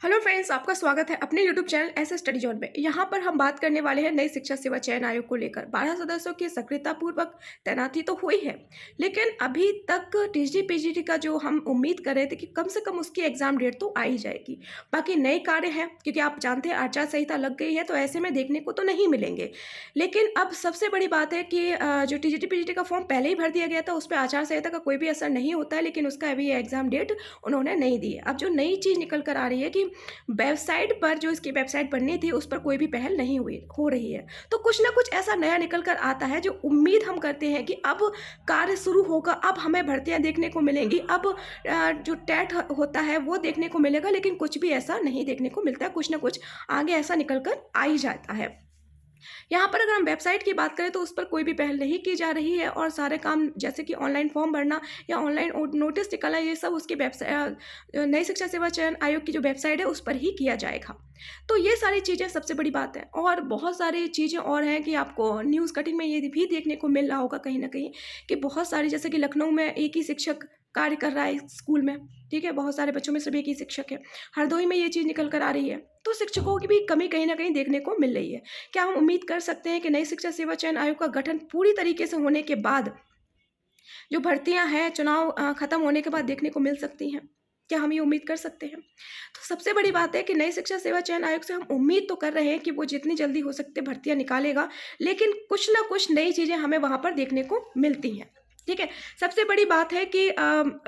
Hello friends, आपका स्वागत है अपने यूट्यूब चैनल ऐसे स्टडी जोन में। यहाँ पर हम बात करने वाले हैं नई शिक्षा सेवा चयन आयोग को लेकर। 12 सदस्यों की सक्रियतापूर्वक तैनाती तो हुई है, लेकिन अभी तक टीजी पीजीटी का जो हम उम्मीद कर रहे थे कि कम से कम उसकी एग्जाम डेट तो आ ही जाएगी। बाकी नए कार्य हैं, क्योंकि आप जानते हैं आचार संहिता लग गई है, तो ऐसे में देखने को तो नहीं मिलेंगे। लेकिन अब सबसे बड़ी बात है कि जो टीजीटी पीजीटी का फॉर्म पहले ही भर दिया गया था, उस पर आचार संहिता का कोई भी असर नहीं होता है, लेकिन उसका अभी एग्जाम डेट उन्होंने नहीं दी है। अब जो नई चीज़ निकल कर आ रही है कि वेबसाइट पर, जो इसकी वेबसाइट बननी थी, उस पर कोई भी पहल नहीं हो रही है। तो कुछ ना कुछ ऐसा नया निकल कर आता है जो उम्मीद हम करते हैं कि अब कार्य शुरू होगा, अब हमें भर्तियां देखने को मिलेंगी, अब जो टेट होता है वो देखने को मिलेगा। लेकिन कुछ भी ऐसा नहीं देखने को मिलता है, कुछ ना कुछ आगे ऐसा निकल कर आ ही जाता है। यहाँ पर अगर हम वेबसाइट की बात करें तो उस पर कोई भी पहल नहीं की जा रही है, और सारे काम जैसे कि ऑनलाइन फॉर्म भरना या ऑनलाइन नोटिस निकालना, ये सब उसकी वेबसाइट, नई शिक्षा सेवा चयन आयोग की जो वेबसाइट है उस पर ही किया जाएगा। तो ये सारी चीज़ें सबसे बड़ी बात है, और बहुत सारी चीज़ें और हैं कि आपको न्यूज़ कटिंग में ये भी देखने को मिल रहा होगा कहीं ना कहीं कि बहुत सारी, जैसे कि लखनऊ में एक ही शिक्षक कार्य कर रहा है स्कूल में, ठीक है, बहुत सारे बच्चों में सिर्फ एक ही शिक्षक है। हरदोई में ये चीज़ निकल कर आ रही है, तो शिक्षकों की भी कमी कहीं ना कहीं देखने को मिल रही है। क्या हम उम्मीद कर सकते हैं कि नई शिक्षा सेवा चयन आयोग का गठन पूरी तरीके से होने के बाद जो भर्तियां हैं, चुनाव खत्म होने के बाद देखने को मिल सकती हैं? क्या हम ये उम्मीद कर सकते हैं? तो सबसे बड़ी बात है कि नई शिक्षा सेवा चयन आयोग से हम उम्मीद तो कर रहे हैं कि वो जितनी जल्दी हो सकते भर्तियां निकालेगा, लेकिन कुछ ना कुछ नई चीज़ें हमें वहाँ पर देखने को मिलती हैं। ठीक है। सबसे बड़ी बात है कि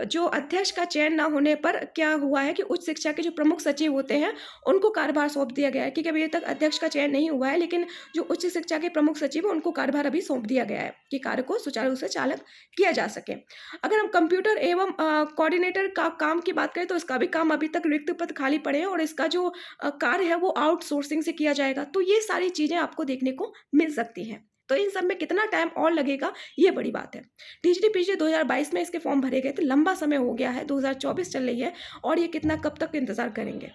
जो अध्यक्ष का चयन ना होने पर क्या हुआ है कि उच्च शिक्षा के जो प्रमुख सचिव होते हैं उनको कार्यभार सौंप दिया गया है, क्योंकि अभी तक अध्यक्ष का चयन नहीं हुआ है, लेकिन जो उच्च शिक्षा के प्रमुख सचिव हैं उनको कार्यभार अभी सौंप दिया गया है कि कार्य को सुचारू रूप से चालक किया जा सके। अगर हम कंप्यूटर एवं कोऑर्डिनेटर का काम की बात करें तो इसका भी काम अभी तक रिक्त पद खाली पड़े हैं, और इसका जो कार्य है वो आउटसोर्सिंग से किया जाएगा। तो ये सारी चीज़ें आपको देखने को मिल सकती हैं। तो इन सब में कितना टाइम और लगेगा, ये बड़ी बात है। टीजीटी पीजी 2022 में इसके फॉर्म भरे गए थे, लंबा समय हो गया है, 2024 चल रही है, और ये कितना कब तक इंतजार करेंगे।